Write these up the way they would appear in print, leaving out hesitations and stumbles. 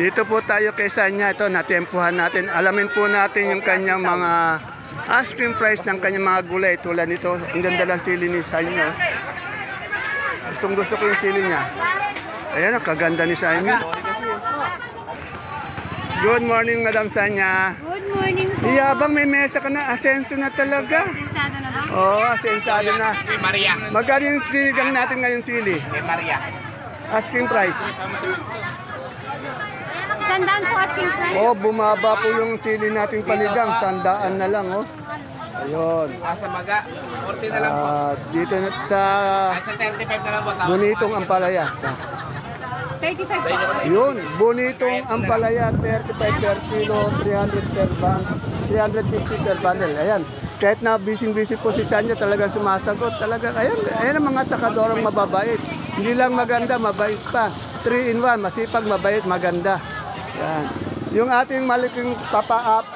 Dito po tayo kay Sanya. Ito, natempuhan natin. Alamin po natin yung kanyang mga asking price ng kanyang mga gulay. Tulad nito, ang ganda lang sili ni Sanya. Gustong gusto ko yung sili niya. Ayan, ang kaganda ni Sanya. Good morning, Madam Sanya. Good morning po. Iyabang may mesa ka na. Asenso na talaga. Sensado na ba? Oo, asensado na. Maria. Magkano yung sinigang natin ngayon sili? Maria. Asking price. Sandaan po asking price. Oh, bumaba po yung sili nating panigang. 100 na lang, oh. Ayun. Asa maga. 40 na lang po. Dito na sa Asa 35 na lang po. Bonitong Ampalaya. 35 po. Yun, Bonitong Ampalaya, 35 per kilo, 300 per bundle, 350 per bundle. Ayan. Kahit na busy po si Sanya, talagang sumasagot. Talagang, ayan ang mga sakadorang mababait. Hindi lang maganda, mabait pa. 3 in 1, masipag, mabait, maganda. Yan. Yung ating maliking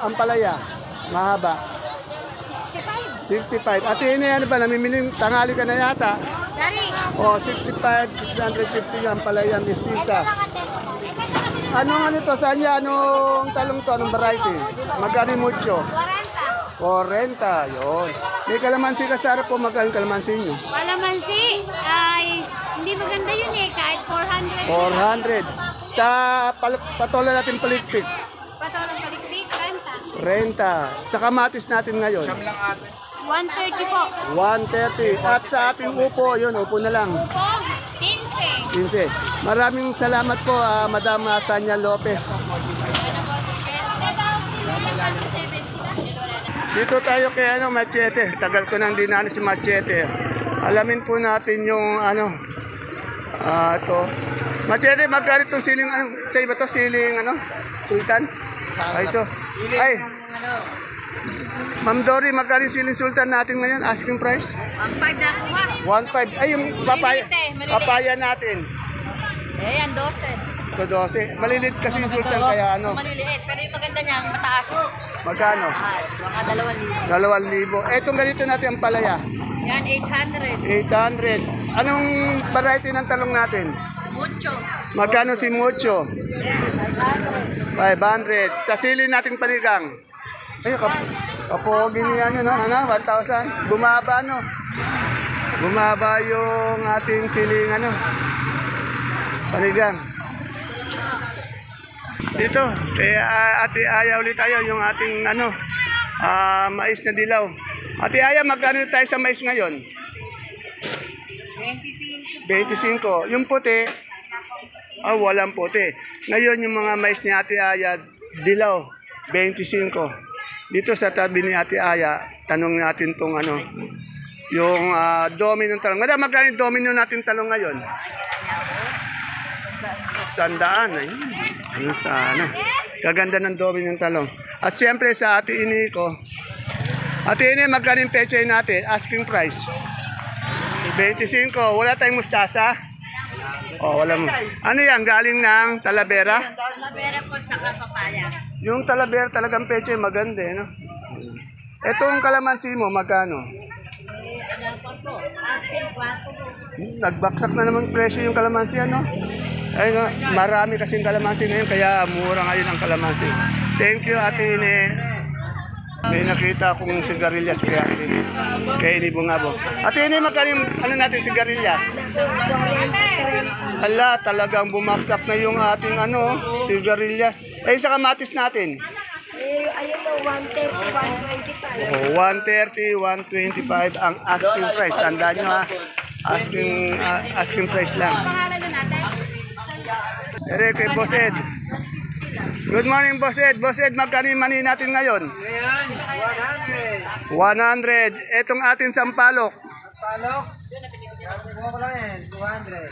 ampalaya, mahaba. 65. At yun ano ba, namimiling tangali ka na yata. Dari. O, 65, 650 yung ampalaya, mistisa. Anong ano to, Sanya? Anong talong to? Anong variety? Magkano mucho? 40. 40, yun. May kalamansi ka, Sarah po, magkano kalamansi nyo? Kalamansi ay hindi maganda yun eh, kahit 400. 400. Sa patola natin palikpik, Patolang palikpik, 30. 30. Sa kamatis natin ngayon, Siyam lang ate. 130 po. 130. At sa ating upo, yun, upo na lang. Po, 15. 15. Maraming salamat po, Madam Sanya Lopez. Dito tayo kay Machete. Tagal ko nang dinaan si Machete. Alamin po natin yung ito. Machete, magkano itong siling, sa iba to siling, Sultan? Ay, ito. Ay, Ma'am Dory, magkano yung siling Sultan natin ngayon? Asking price? 1.5 na kuha. 1.5. Ay, yung papaya, Maliliit. papaya natin. Eh, yan, 12. Ito 12. Malilit kasi yung Sultan, kaya Maliliit, pero yung maganda niya, mataas. Magkano? Mga 2,000. 2,000. Etong ganito natin ang palaya. Yan, 800. 800. Anong variety ng talong natin? Mucho. Magkano si Mucho? 500. Sa sili nating panigang. Ay, kapogi niya no? 1,000. Bumaba, no? Bumaba yung ating siling, panigang. Dito, Ate Aya ulit tayo, yung ating, mais na dilaw. Ate Aya, magkano tayo sa mais ngayon? 25. Yung puti, walang puti. Ngayon yung mga mais ni Ate Aya, dilaw, 25. Dito sa tabi ni Ate Aya, tanong natin tong yung domino ng talong. Madam, magkano yung domino natin talong ngayon? 100. Ayun sana. Kaganda ng domino ng talong. At siyempre sa Ate Ini ko. Ate Ini, magkano yung pechay natin? Asking price. 25. Wala tayong mustasa? Wala mo. Ano yan? Galing ng Talavera? Talavera po, tsaka papaya. Yung Talavera talagang peche maganda, no? Etong kalamansi mo, magkano? Nagbaksak na naman presyo yung kalamansi, Ay, no, marami kasing kalamansi ngayon, kaya mura ngayon ang kalamansi. Thank you, Ate Ine. May nakita akong sigarilyas kaya Ini Bungabo. Ate Ine, magkano yung natin sigarilyas? Hala, talagang bumaksak na yung ating sigarilyas. Sa kamatis natin? Ayun po, 130, 125. 130, 125 ang asking price. Tandaan nyo, asking price lang. Ere kay Boss Ed. Good morning, Boss Ed. Boss Ed, magkano yung mani natin ngayon? 100. Etong ating sampalok?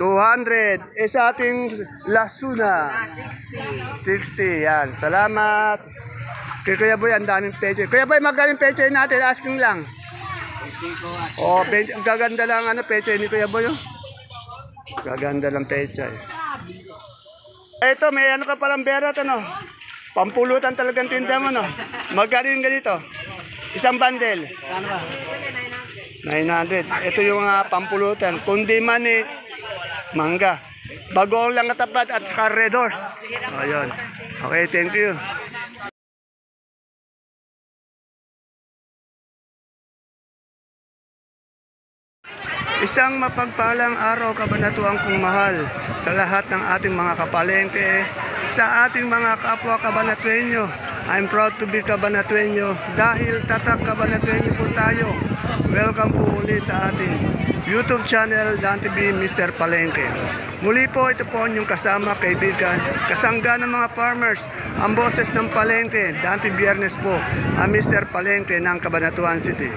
200. Sa ating lasuna? 60. Yan. Salamat. Kay Kuya Boy, ang daming peche. Kuya Boy, magkano yung peche natin? Asking lang. Ang gaganda lang peche ni Kuya Boy. Gaganda lang peche. Ito, may ka palang berat, Pampulutan talagang tinda mo, Magkano yung ganito? Isang bundle? 900. Ito yung pampulutan. Kundi mani, mangga. Bagoong lang katapat at saka Red Horse. Ayun. Okay, thank you. Isang mapagpalang araw, kabanatuang kong mahal sa lahat ng ating mga kapalengke, sa ating mga kapwa kabanatuenyo. I'm proud to be kabanatuenyo dahil tatak kabanatuenyo po tayo. Welcome po uli sa ating YouTube channel, Dan TV Mr. Palengke. Muli po, ito po yung kasama, kaibigan, kasangga ng mga farmers, ang boses ng Palengke, Dan TV Biyernes po, ang Mr. Palengke ng Cabanatuan City.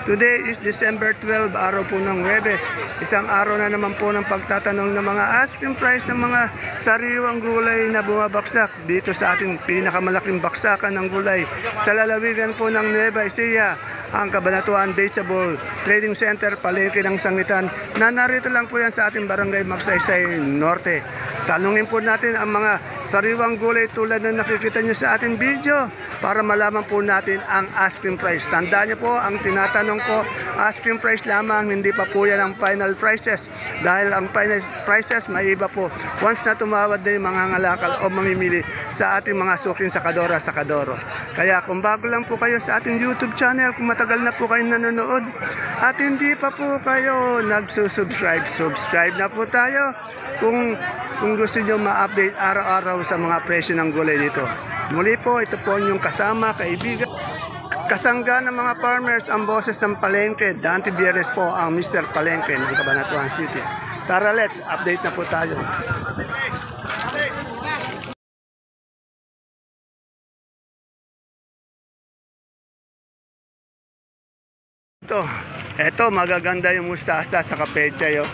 Today is December 12, araw po ng Huwebes. Isang araw na naman po ng pagtatanong ng mga asking price ng mga sariwang gulay na bumabaksak dito sa ating pinakamalaking baksakan ng gulay sa lalawigan po ng Nueva Ecija, ang Cabanatuan Vegetable Trading Center, Palengke ng Sangitan, na narito lang po yan sa ating barangay Magsaysay Norte. Tanungin po natin ang mga sariwang gulay tulad na nakikita nyo sa ating video para malaman po natin ang asking price. Tandaan nyo po, ang tinatanong ko, asking price lamang, hindi pa po yan ang final prices. Dahil ang final prices may iba po once na tumawad na yung mga ngalakal o mamimili sa ating mga suking sakadora, sakadoro. Kaya kung bago lang po kayo sa ating YouTube channel, kung matagal na po kayo nanonood at hindi pa po kayo nagsusubscribe, subscribe na po tayo kung gusto nyo ma-update araw-araw sa mga presyo ng gulay dito. Muli po, ito po yung kasama, kaibigan, kasangga ng mga farmers, ang boses ng Palengke, Dante Bieres po, ang Mr. Palengke ng Cabanatuan City. Tara, let's update na po tayo. Ito, magaganda yung mustasa sa kapetsa, yo.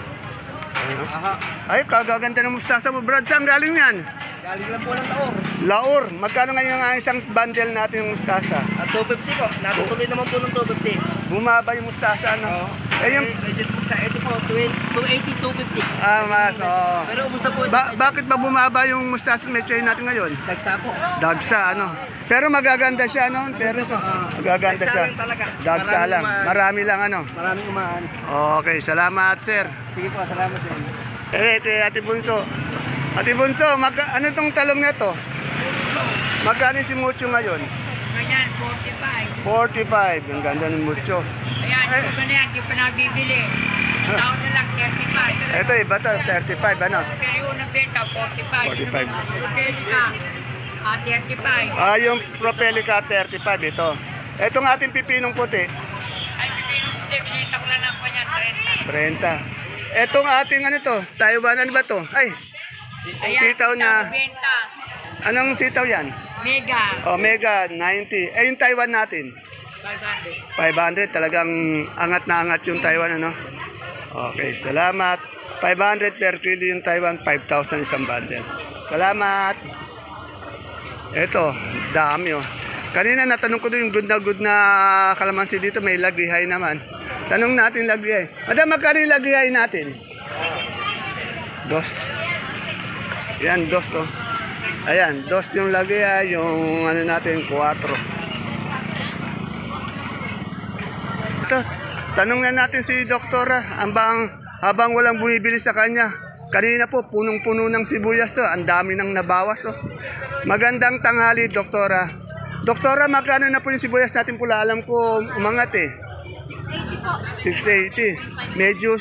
Ay, kagaganda ng mustasa mo, Brad. Saan galing yan? Galing lang po ng Laor. Laor. Magkano ngayon ang isang bundle natin yung mustasa? At 250 po. Natutuloy naman po ng 250. Bumaba yung mustasa, ano? Yung... Legit po sa ito po, 280, 250. Ah, mas, oo. Pero ubus na po. Bakit ba bumaba yung mustasa may chain natin ngayon? Dagsa po. Dagsa, ano? Pero magaganda siya, no? Pero magaganda siya. Dagsa lang talaga. Dagsa lang. Marami lang, ano? Maraming umaan. Okay, salamat, sir. Sige po, salamat din. Ito, Ate Bunso. Ate Bunso, ano tong talong na to? Magkano si Mucho ngayon? Ganyan, 45. 45. Ang ganda ng Mucho. Ayan, ito na yan, yung pinabibili. Taon na lang, 35. Ito, iba to, 35, ano? Pero yung nabenta, 45. 45. Propelica, 35. Ah, yung Propelica 35, ito. Itong ating pipinong puti, Ay, binita ko lang lang pa niya, 30. 30. Etong ating ano to, Taiwan, ano ba to? Ay, sitaw na, Benta, anong sitaw yan? Mega, Omega 90. Eh, yung Taiwan natin, 500. 500. Talagang angat na angat yung Taiwan, ano? Okay, salamat. 500 per kilo yung Taiwan, 5,000 isang bundle. Salamat. Ito, dami, oh. Kanina natanong ko doon yung good na kalamansi dito, may lagihay naman. Tanong natin lagihay. Madam, magkano yung lagihay natin? 2. Yan, 2, oh. Ayan, 2 yung lagihay, yung ano natin, 4. Ito, tanong na natin si Doktora, habang walang bumibili sa kanya. Kanina po, punong-puno ng sibuyas to. Ang dami nang nabawas, oh. Magandang tanghali, Doktora. Doktora, magkano na po yung sibuyas natin pula? Alam ko, umangat eh. 680 po. 680. Medyo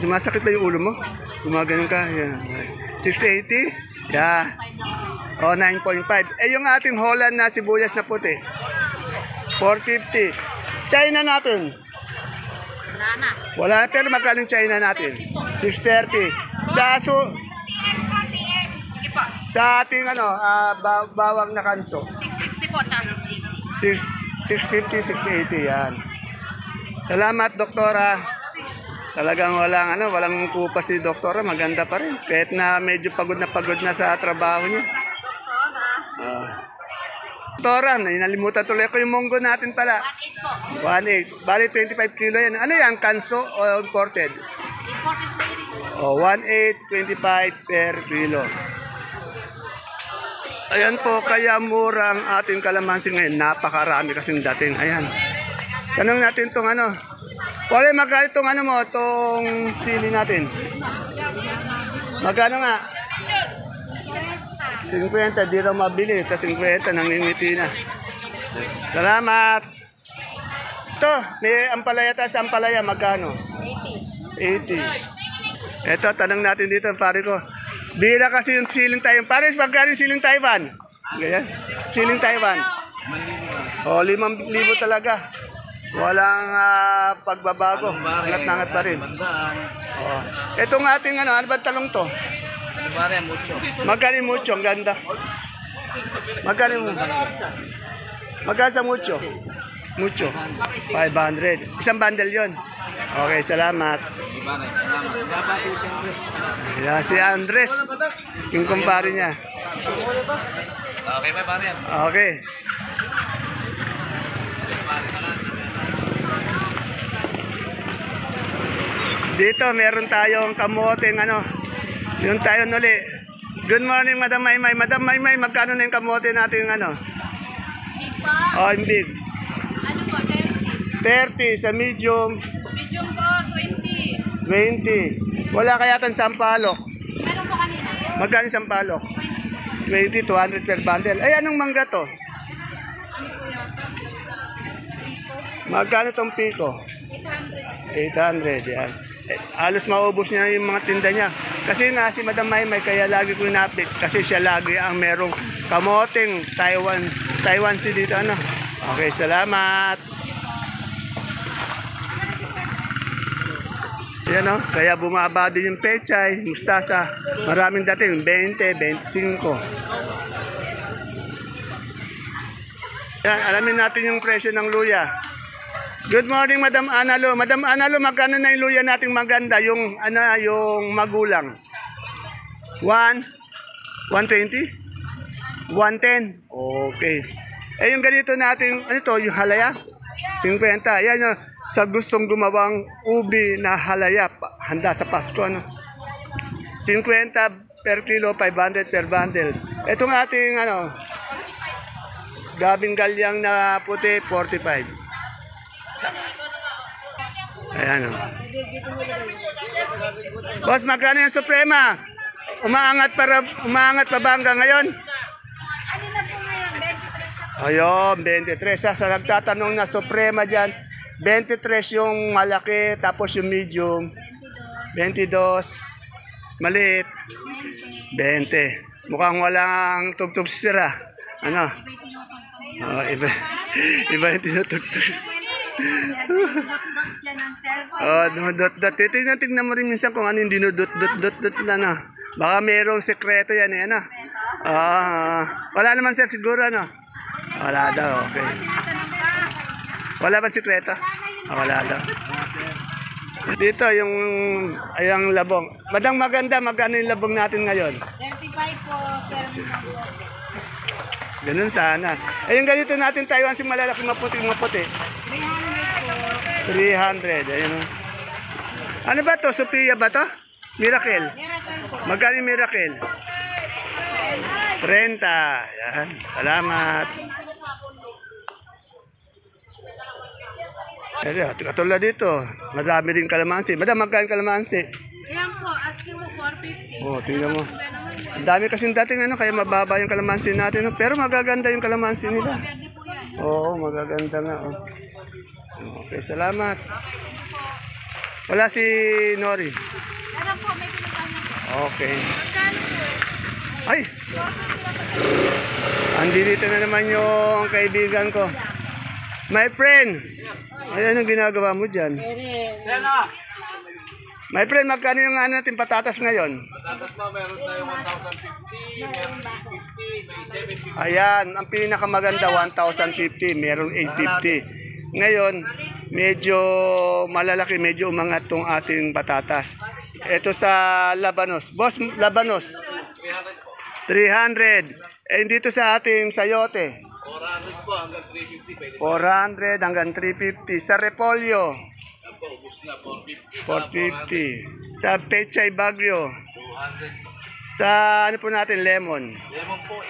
sumasakit ba yung ulo mo? Gumaganon ka. Yeah. 680? Yeah. O, 9.5. Eh, yung ating Holland na sibuyas na puti? 450. China natin? Wala. Pero magkano yung China natin? 630. Sa ating bawang na kanso? 660 po, tsaka 680. 650, 680 yan. Salamat, Doktora. Talagang walang kupas si Doktora, maganda pa rin. Kahit na medyo pagod na sa trabaho niya. Doktora, nalimutan tuloy ko yung munggo natin pala. 1.8. Bali 25 kilo yan. Ano yan, kanso o imported? Imported po yun. O, 1.8, 25 per kilo. Ayan po, kaya mura ang ating kalamansi ngayon. Napakarami kasing dating. Ayan. Tanong natin itong ano. Pole, magkano itong ano mo, itong sili natin? Magkano nga? 50, di raw mabili. Ito 50, nangingiti na. Salamat. Ito, may ampalaya tayo sa ampalaya. Magkano? 80. Ito, tanong natin dito, pare ko. Bira kasi yung siling Taiwan. Pares, magkano yung siling Taiwan? Ganyan. Siling Taiwan. O, 5,000 talaga. Walang pagbabago. Angat-nangat pa rin. O. Itong ating ano ba talong to? Magkano yung mucho? Ang ganda. Magkano yung magkano sa mucho? Mucho. 500. Isang bundle yon. Okay, salamat. Yan si Andres. Yung kumpare niya. Okay, may pare yan. Okay. Dito meron tayong kamoteng ano. Yung tayo nuli. Good morning, Madam Maymay. Madam Maymay, magkano na yung kamote natin ano? Big po. Oh, yung big. Ano po, 30 30? sa medium. Medium po, 20. 20. Wala kaya tang sampalok. Meron po kanina. Magkano yung sampalok? 20, 200 per bundle. Ay, anong mangga to? Magkano tong piko? 800, yan. Alos maubos niya yung mga tinda niya. Kasi nga si Madam Maymay, kaya lagi ko in-update. Kasi siya lagi ang merong kamoteng Taiwan Sea dito. Ano? Okay, salamat. Yan o, kaya bumaba din yung pechay, mustasa. Maraming dating, 20, 25. Yan, alamin natin yung presyo ng luya. Good morning, Madam Analo. Madam Analo, magkano na yung luya nating maganda? Yung, ano, yung magulang? 120? 110? Okay. Eh, yung ganito natin, ano to, yung halaya? 50. Yan yung sa gustong gumawang ubi na halaya. Handa sa Pasko, ano? 50 per kilo, 500 per bundle. Itong ating, ano, gabing galyang na puti, 45. Ayan o. Boss, magkano yung Suprema? Umaangat pa ba hanggang ngayon? Ayun, 23. Sa nagtatanong na Suprema dyan, 23 yung malaki, tapos yung medium, 22. Maliit, 20. Mukhang walang tugtog sira. Ano? Oh, iba yung tinutugtog. Oh, dot. Tingnan mo rin minsan kung ano yung dinudot na no. Baka mayroong sekreto yan eh, ano? Wala naman sir siguro, ano? Wala daw, okay. Wala ba sekreto? Wala daw. Dito yung ayang labong. Madang maganda, magkano yung labong natin ngayon? 35 po, sir. Ganun sana. Eh yung ganito natin Taiwan si malalaki maputi. 300. Ayun. Ano ba to? Sophia ba to? Miracle. Magkano yung Miracle? 30. Yan. Salamat. Ayun, katulad dito. Madami rin kalamansi. Madam, magkano kalamansi? Ayan po, asking mo 450. Oh, tingnan mo. Ang dami kasing dating ano, kaya mababa yung kalamansi natin. No? Pero magaganda yung kalamansi nila. Oo, magaganda nga. Oh. Okay, salamat. Wala si Nori. Meron po, may pinagkano. Okay. Magkano po? Ay! Andito na naman yung kaibigan ko. My friend! Ayan ang ginagawa mo dyan. My friend, magkano yung ano natin patatas ngayon? Patatas pa, meron tayo 1,050, meron 850, may 750. Ayan, ang pinakamaganda 1,050, meron 850. Ngayon, medyo malalaki, medyo umangat tong ating patatas. Ito sa Labanos. Boss, Labanos. 300. Eh, dito sa ating sayote. 400 po hanggang 350. 400 hanggang 350. Sa repolyo. Apo, ubus na, 450. Sa Pechay Bagyo. 200. Sa ano po natin, lemon. Lemon po,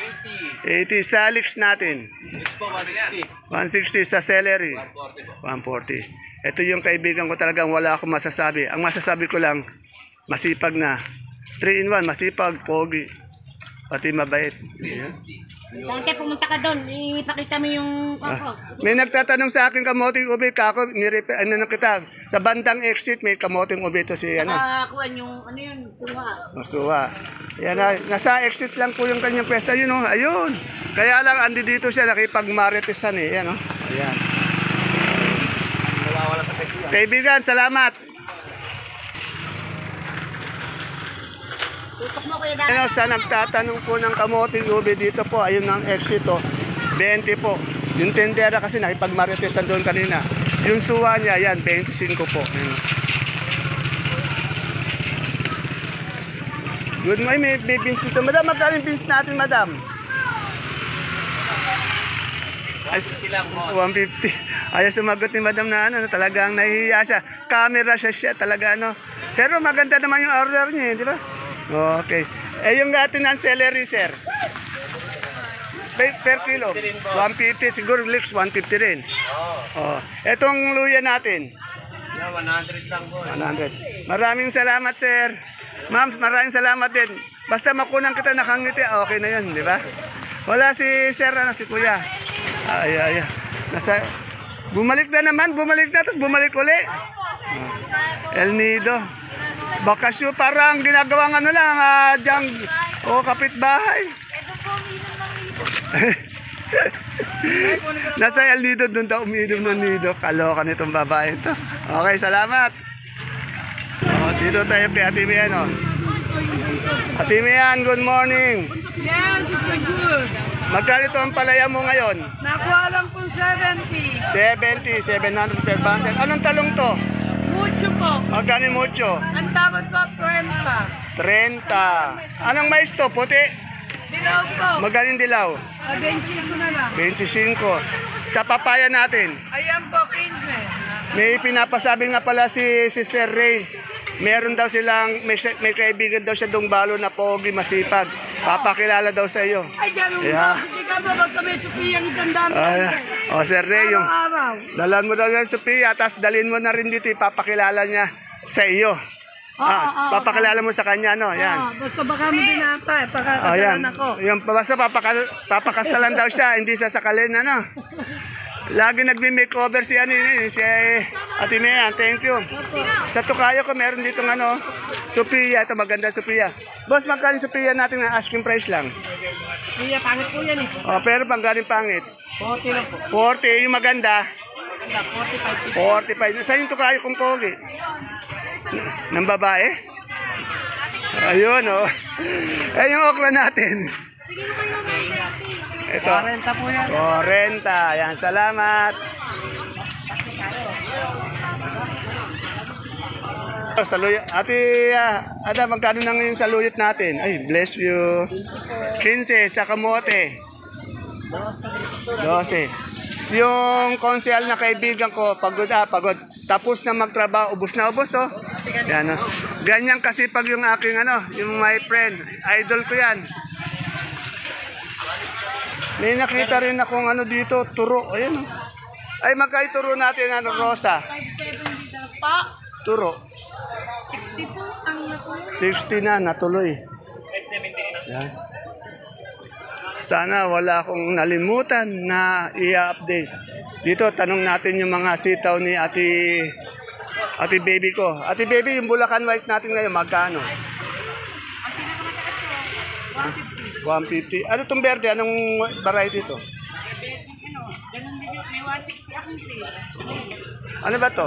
80. 80. Sa leeks natin. Next po, 160. 160 sa celery. 140 po. 140. Ito yung kaibigan ko talagang wala akong masasabi. Ang masasabi ko lang, masipag na. 3 in 1, masipag, pogi. Pati mabait. Ayan. Dante, pumunta ka doon. Ipakita mo yung kako. May nagtatanong sa akin kamoting ubi, kako, ano na kita, sa bandang exit may kamoting ubi to si ano. Nakakuha yung, ano yun, kuha. Masuwa. Yan na, nasa exit lang po yung kanyang pwesto, yun oh, ayun. Kaya lang andi dito siya nakipagmaritesan eh, yan oh. Ayan. Kaibigan, salamat. Tutok mo kuya Dante. Ano, sa nagtatanong po ng kamoting ubi dito po, ayun ang exit oh. 20 po. Yung tendera kasi nakipagmaritesan doon kanina. Yung suwa niya, yan, 25 po. Ayan. Good morning, may beans dito. Madam, magkano yung beans natin, madam? 150. Ayaw sumagot ni madam na ano, talagang nahihiya siya. Camera siya talaga ano. Pero maganda naman yung order niya, di ba? Okay. Eh yung atin ng celery, sir? Per kilo? 150. Siguro leeks 150 rin. Oh. Etong luya natin? 100 lang po. 100. Maraming salamat, sir. Ma'am, maraming salamat din. Basta makunan kita nakangiti, okay na yun, di ba? Wala si sir, ano, si kuya. Ay. Bumalik na, tapos bumalik uli. El Nido. Bakasyon, parang ginagawang ano lang, diyang, kapitbahay. Ito po, minum ng ito. Nasa El Nido, doon daw umiinom ng nido. Kaloka nitong babae ito. Okay, salamat. Dito tayo kay Ate Mian, oh. Ate Mian, good morning. Yes, it's a good. Magkano ito ang palaya mo ngayon? Nakuha lang po 70. 70, 700 per bundle. Anong talong to? Mucho po. Magkano yung mucho? Ang tawad po, 30. 30. Anong mais to? Puti? Dilaw po. Magkano yung dilaw? 25 na lang. 25. Sa papaya natin, Ayan po, 15. may pinapasabi nga pala si Sir Ray. Meron daw silang, may kaibigan daw siya Dungbalo na pogi, masipag. Papakilala daw sa iyo. Ay, ganun Yeah. ba? Hindi ka ba basta may supiyang gandaan? Sir Ray, yung Araw-araw. dalan mo daw yan sa Sophia, tapos dalhin mo na rin dito, ipapakilala niya sa iyo. Papakilala mo sa kanya, no? Yan. Basta baka mo din ata, Ayan. pakakasalan ako. Yung basta papakasalan daw siya, hindi sa sakalin, ano? Lagi nagme-makeover si Ate Mian, thank you. Sa Tukayo ko, meron dito ano, Sophia, ito maganda Sophia. Boss, magkano yung Sophia natin na asking price lang? Iya, pangit po yan eh. Pero panggaling pangit. 40 lang po. 40, yung maganda. 45. 45. Saan yung Tukayo kong pogi? Ng babae? Ayun, oh. Eh, yung okra natin. Ito. 40 po yan. 40. Yan, salamat. Saluyot. Ada, magkano na ngayon saluyot natin? Ay, bless you. 15 sa kamote. 12. Yung konsehal na kaibigan ko, pagod. Tapos na magtrabaho, ubos na ubos, oh. Yan, oh. Ganyan kasi pag yung aking, yung my friend, idol ko yan. May nakita rin akong dito, turo. Ayan, oh. Ay, magkay turo natin, Rosa. 570 pa. Turo. 60 po ang natuloy. 60 na, natuloy. Yan. Sana wala akong nalimutan na i-update. Dito, tanong natin yung mga sitaw ni Ate Baby ko. Ate Baby, yung Bulacan White natin ngayon, magkano? 150. Ano itong berde? Anong variety ito? Ganun din yun. May 160 akong grade. Ano ba to?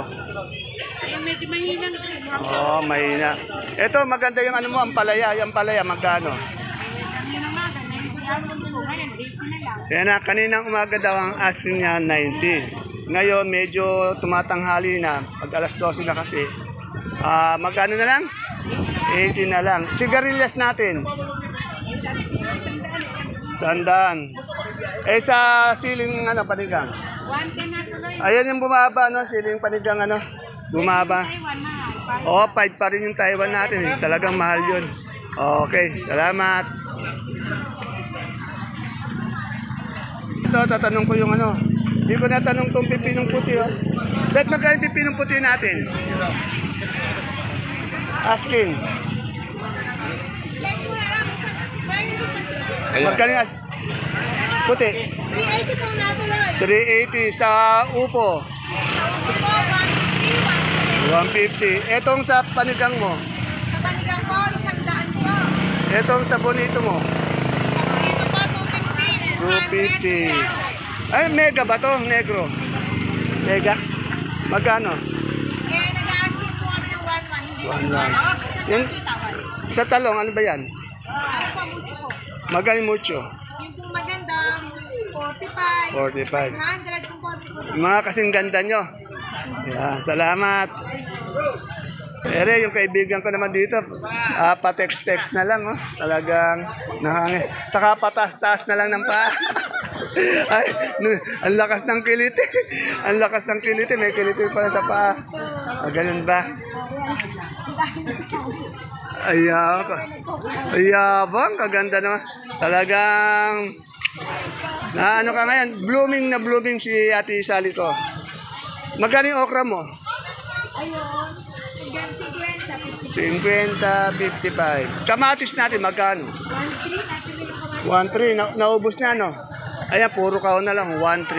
Yung medyo mahina na grade. Oh, mahina. Ito, maganda yung mo, ang palaya. Yung palaya, magkano? Kanina umaga, 90 ako po. Ngayon, 80 na lang. Kaya na, kaninang umaga daw ang asking niya 90. Ngayon, medyo tumatanghali na. Pag alas 12 na kasi. Magkano na lang? 80 na lang. Sigarilyas natin. 100. Sa siling panigang. 110 na tuloy. Ayan yung bumaba, siling panigang bumaba. Taiwan na. 5 pa rin yung Taiwan natin. Talagang mahal yun. Okay, salamat. Ito, tatanong ko yung Hindi ko natanong itong pipinong puti, oh. Bet, magkano yung pipinong puti natin? Asking. Ayan. Magkano yung puti? 380 po natuloy. 380 sa upo. Po, 150. 150, 170. Etong sa panigang mo. Sa panigang po, 100 po. Etong sa bonito mo. Sa bonito po, 250. 250. Ay, mega ba to? Negro. Mega? Magkano? Eh, nag-a-asking po kami ng 1-1. Hindi 1-1. po. Yung- Sa talong, ano ba yan? Ano pa mucho po? Magkano mucho? Yung po maganda, 45. 45. 100 kung 40 po. Yung mga kasing ganda nyo. Yan, salamat. Ere, yung kaibigan ko naman dito, pa-text-text na lang, oh. Talagang nahangin. Saka patas-tas na lang ng paa. Ay, ang lakas ng kiliti. Ang lakas ng kiliti. May kiliti pala sa paa. Ganun ba? Ayabang, kaganda naman. Talagang, na ano ka ngayon, blooming na blooming si Ate Sally ko. Magkano yung okra mo? Ayun. 50, 55. Kamatis natin, magkano? 1-3 natin yung kamatis. 1.3, naubos na, no? Ayan, puro kao na lang, 1.3.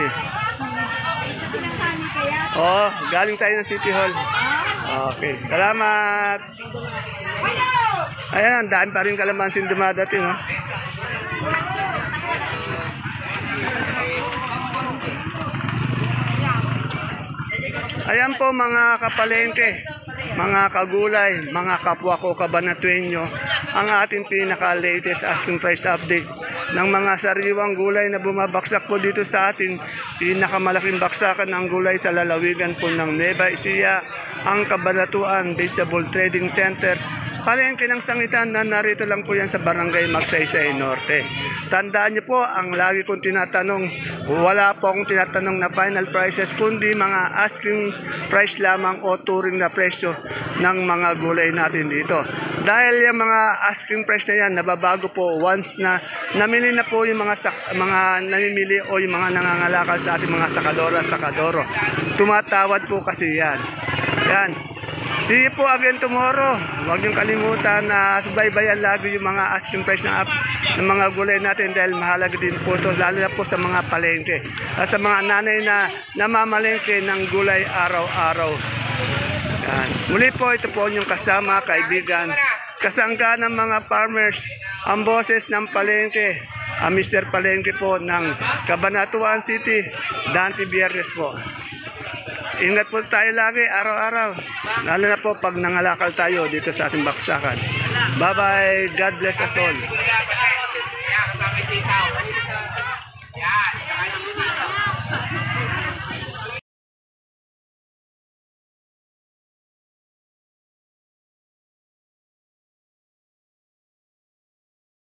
Pinasani kaya. Oh, galing tayo ng City Hall. Okay, salamat. Ayan, ang dami pa rin kalamansin dumadating, oh. Ayan po mga kapalengke, mga kagulay, mga kapwa ko kabanatuenyo, ang ating pinaka-latest asking price update ng mga sariwang gulay na bumabaksak po dito sa ating pinakamalaking baksakan ng gulay sa lalawigan po ng Nueva Ecija, ang Kabanatuan Vegetable Trading Center. Palengke ng sangitan na narito lang po yan sa Barangay Magsaysay Norte. Tandaan niyo po, ang lagi kong tinatanong, wala po akong tinatanong na final prices, kundi mga asking price lamang o turing na presyo ng mga gulay natin dito. Dahil yung mga asking price na yan, nababago po once na namili na po yung mga namimili o yung mga nangangalakal sa ating mga sakadora. Tumatawad po kasi yan. Yan. See you po again tomorrow. Huwag niyong kalimutan na subaybayan lagi yung mga asking price ng mga gulay natin dahil mahalaga din po ito, lalo na po sa mga palengke. At sa mga nanay na namamalengke ng gulay araw-araw. Yan. Muli po, ito po yung kasama, kaibigan, kasangga ng mga farmers, ang boses ng palengke, ang Mr. Palengke po ng Cabanatuan City, Dante Biernes po. Ingat po tayo lagi, araw-araw. Lalo na po pag nangalakal tayo dito sa ating baksakan. Bye-bye. God bless us all.